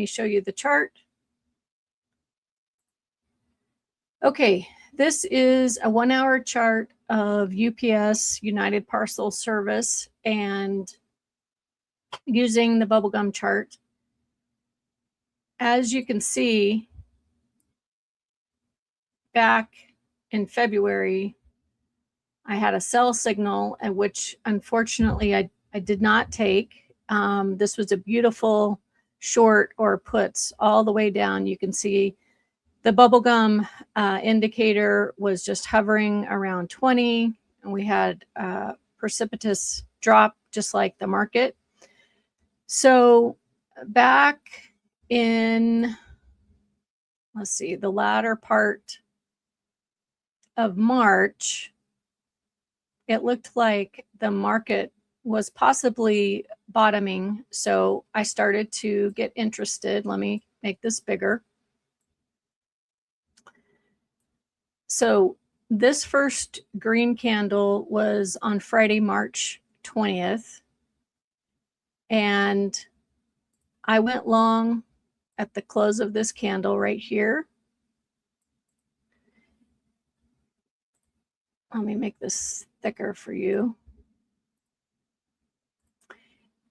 me show you the chart. Okay, this is a 1 hour chart of UPS, United Parcel Service, and using the Bubblegum chart. As you can see, back in February, I had a sell signal, at which unfortunately I did not take. This was a beautiful short or puts all the way down. You can see the bubblegum indicator was just hovering around 20, and we had a precipitous drop just like the market. So back in, let's see, the latter part of March, it looked like the market was possibly bottoming. So I started to get interested. Let me make this bigger. So this first green candle was on Friday, March 20th. And I went long at the close of this candle right here. Let me make this thicker for you.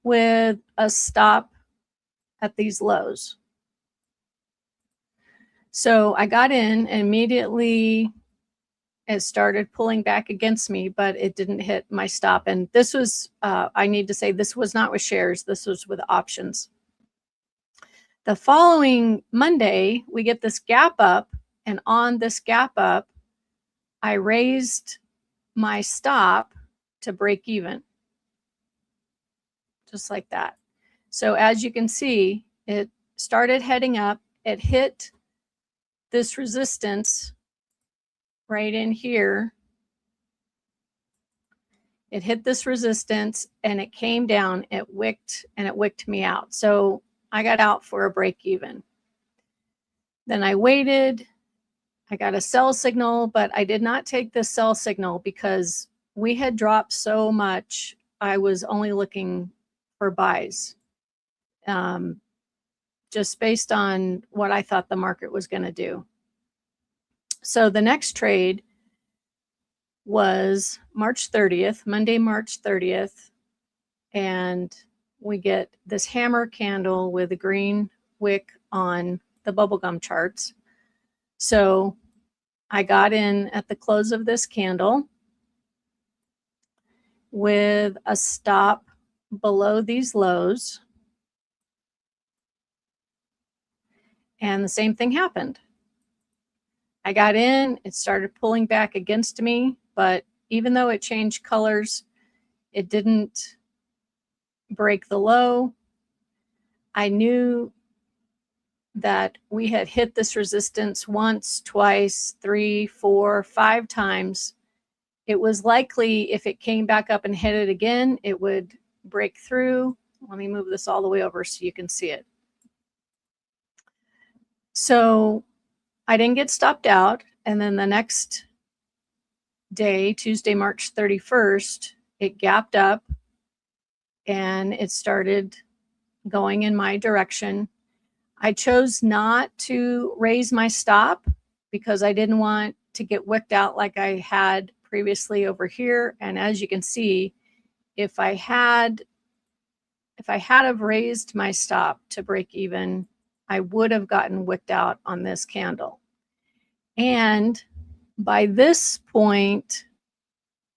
With a stop at these lows. So I got in and immediately it started pulling back against me, but it didn't hit my stop. And this was, I need to say, this was not with shares. This was with options. The following Monday, we get this gap up, and on this gap up, I raised my stop to break even. Just like that. So as you can see, it started heading up. It hit this resistance right in here. It hit this resistance and it came down. It wicked and it wicked me out. So I got out for a break even. Then I waited. I got a sell signal, but I did not take this sell signal because we had dropped so much. I was only looking for buys, just based on what I thought the market was going to do. So the next trade was March 30th, Monday, March 30th, and we get this hammer candle with a green wick on the bubblegum charts. So I got in at the close of this candle with a stop below these lows. And the same thing happened. I got in, it started pulling back against me, but even though it changed colors, it didn't break the low. I knew that we had hit this resistance once, twice, 3, 4, 5 times. It was likely if it came back up and hit it again, it would break through. Let me move this all the way over so you can see it. So I didn't get stopped out. And then the next day, Tuesday, March 31st, it gapped up and it started going in my direction. I chose not to raise my stop because I didn't want to get wicked out like I had previously over here. And as you can see, if I had have raised my stop to break even, I would have gotten wicked out on this candle. And by this point,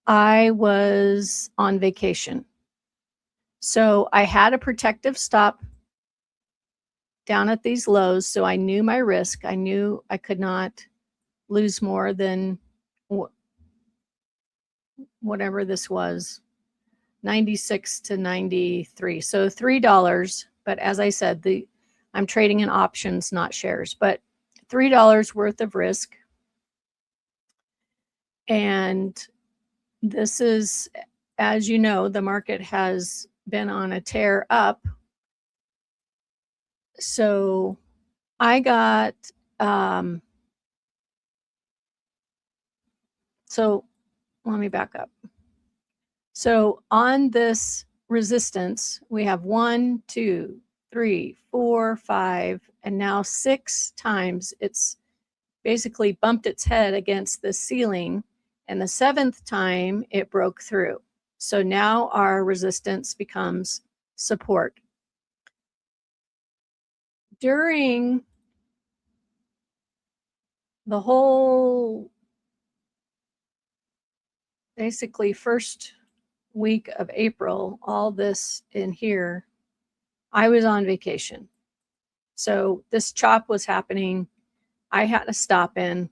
I was on vacation. So I had a protective stop down at these lows. So I knew my risk. I knew I could not lose more than whatever this was, 96 to 93. So $3. But as I said, I'm trading in options, not shares, but $3 worth of risk. And this is, as you know, the market has been on a tear up. So I got, so let me back up. So on this resistance, we have 1, 2, 3, 4, 5, and now 6 times it's basically bumped its head against the ceiling, and the 7th time it broke through. So now our resistance becomes support. During the whole basically first week of April, all this in here, I was on vacation. So this chop was happening. I had to stop in.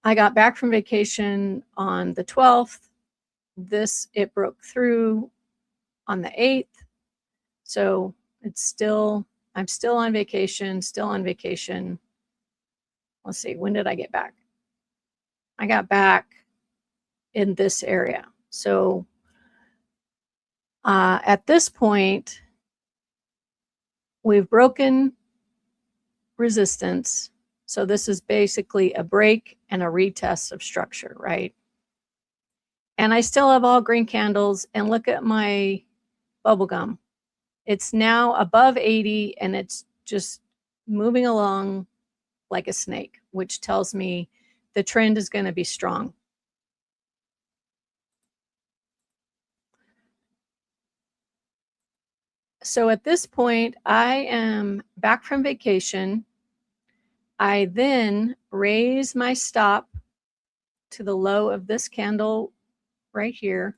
I got back from vacation on the 12th. It broke through on the 8th. So I'm still on vacation, Let's see, when did I get back? I got back in this area. So at this point, we've broken resistance. So this is basically a break and a retest of structure, right? And I still have all green candles, and look at my bubblegum. It's now above 80 and it's just moving along like a snake, which tells me the trend is going to be strong. So at this point, I am back from vacation. I then raise my stop to the low of this candle right here.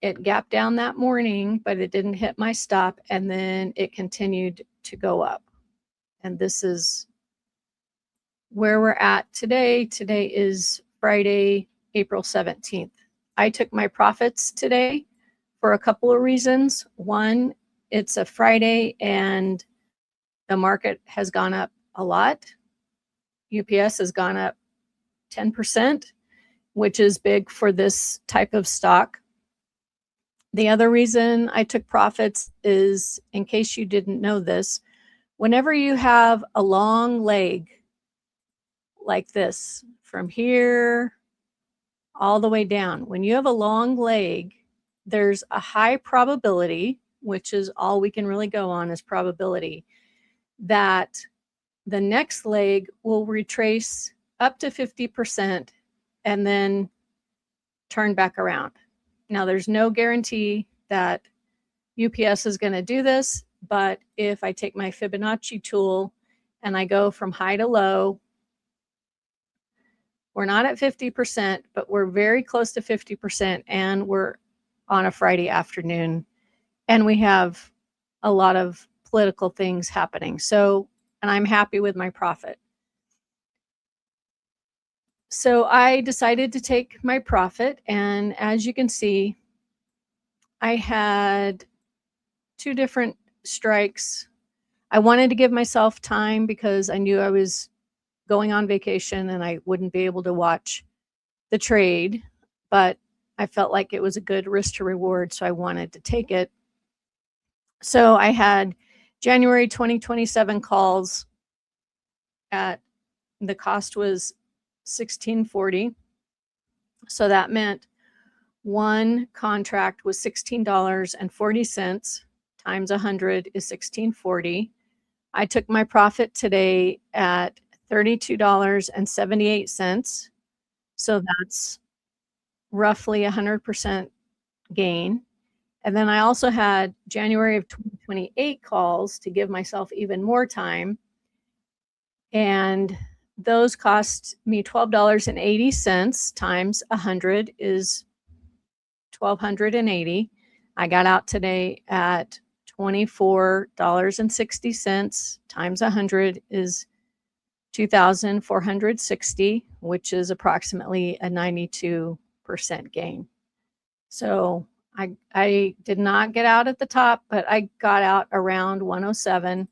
It gapped down that morning, but it didn't hit my stop, and then it continued to go up. And this is where we're at today. Today is Friday, April 17th. I took my profits today for a couple of reasons. One, it's a Friday and the market has gone up a lot. UPS has gone up 10%, which is big for this type of stock. The other reason I took profits is, in case you didn't know this, whenever you have a long leg like this, from here all the way down, when you have a long leg, there's a high probability, which is all we can really go on is probability, that the next leg will retrace up to 50% and then turn back around. Now, there's no guarantee that UPS is going to do this, but if I take my Fibonacci tool and I go from high to low, we're not at 50%, but we're very close to 50%, and we're on a Friday afternoon, and we have a lot of political things happening. So, and I'm happy with my profit. So I decided to take my profit, and as you can see, I had 2 different strikes. I wanted to give myself time because I knew I was going on vacation and I wouldn't be able to watch the trade, but I felt like it was a good risk to reward, so I wanted to take it. So I had January 2027 calls at, the cost was $16.40. So that meant one contract was $16.40 times 100 is $16.40. I took my profit today at $32.78. So that's roughly 100% gain. And then I also had January of 2028 calls to give myself even more time. And those cost me $12.80 times 100 is $1,280. I got out today at $24.60 times 100 is $2,460, which is approximately a 92% gain. So I did not get out at the top, but I got out around 107,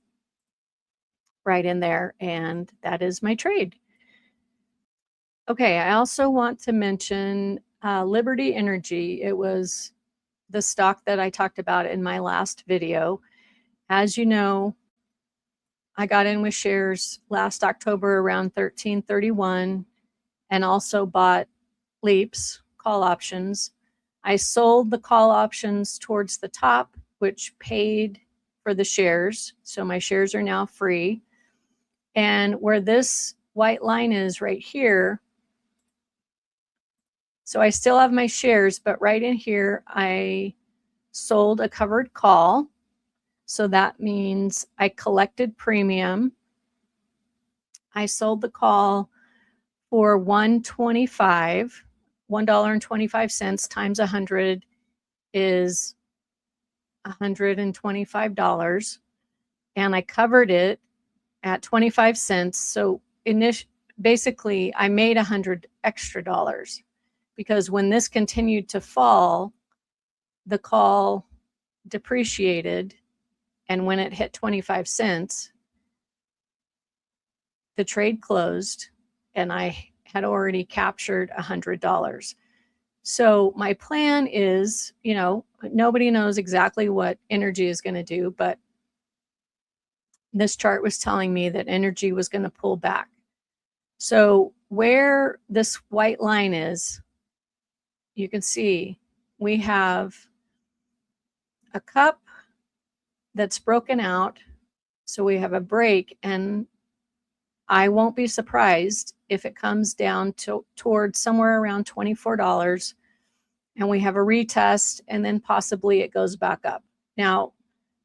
right in there, and that is my trade. Okay, I also want to mention Liberty Energy. It was the stock that I talked about in my last video. As you know, I got in with shares last October around $13.31 and also bought leaps, call options. I sold the call options towards the top, which paid for the shares. So my shares are now free. And where this white line is right here, so I still have my shares, but right in here, I sold a covered call. So that means I collected premium. I sold the call for $1.25. $1.25 times 100 is $125. And I covered it at 25 cents. So basically, I made $100 extra dollars, because when this continued to fall, the call depreciated. And when it hit 25 cents, the trade closed, and I had already captured $100. So my plan is, nobody knows exactly what energy is going to do, but this chart was telling me that energy was going to pull back. So where this white line is, you can see we have a cup that's broken out. So we have a break, and I won't be surprised if it comes down towards somewhere around $24, and we have a retest, and then possibly it goes back up. Now,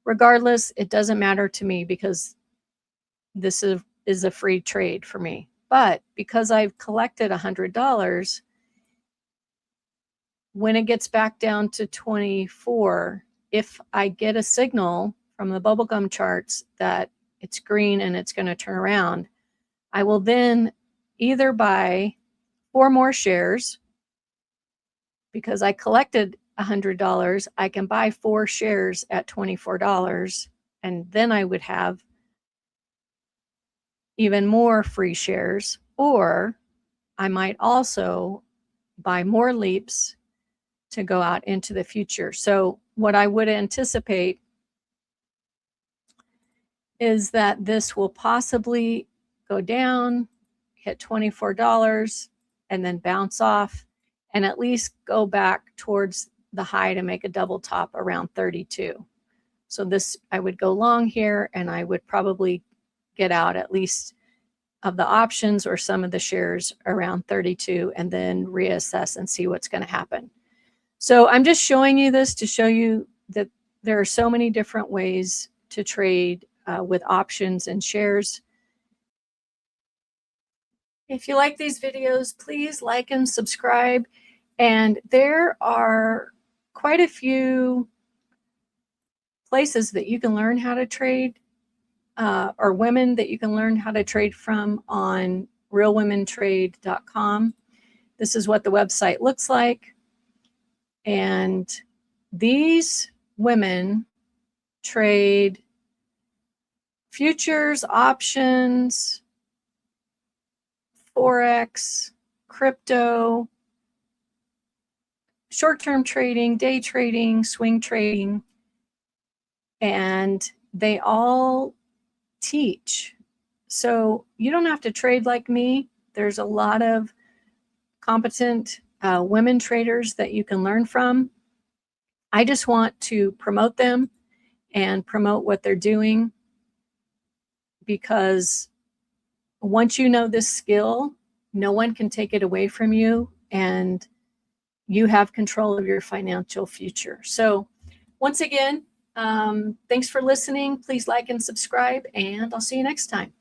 regardless, it doesn't matter to me, because this is a free trade for me. But because I've collected $100, when it gets back down to 24, if I get a signal from the Bubblegum Charts that it's green and it's going to turn around, I will then either buy 4 more shares. Because I collected $100, I can buy 4 shares at $24, and then I would have even more free shares. Or I might also buy more leaps to go out into the future. So what I would anticipate is that this will possibly go down, hit $24, and then bounce off, and at least go back towards the high to make a double top around 32. So this, I would go long here, and I would probably get out at least of the options or some of the shares around 32, and then reassess and see what's going to happen. So I'm just showing you this to show you that there are so many different ways to trade with options and shares. If you like these videos, please like and subscribe. And there are quite a few places that you can learn how to trade, or women that you can learn how to trade from on realwomentrade.com. This is what the website looks like. And these women trade futures, options, Forex, crypto, short-term trading, day trading, swing trading, and they all teach. So you don't have to trade like me. There's a lot of competent women traders that you can learn from. I just want to promote them and promote what they're doing, because once you know this skill, no one can take it away from you, and you have control of your financial future. So once again, thanks for listening. Please like and subscribe, and I'll see you next time.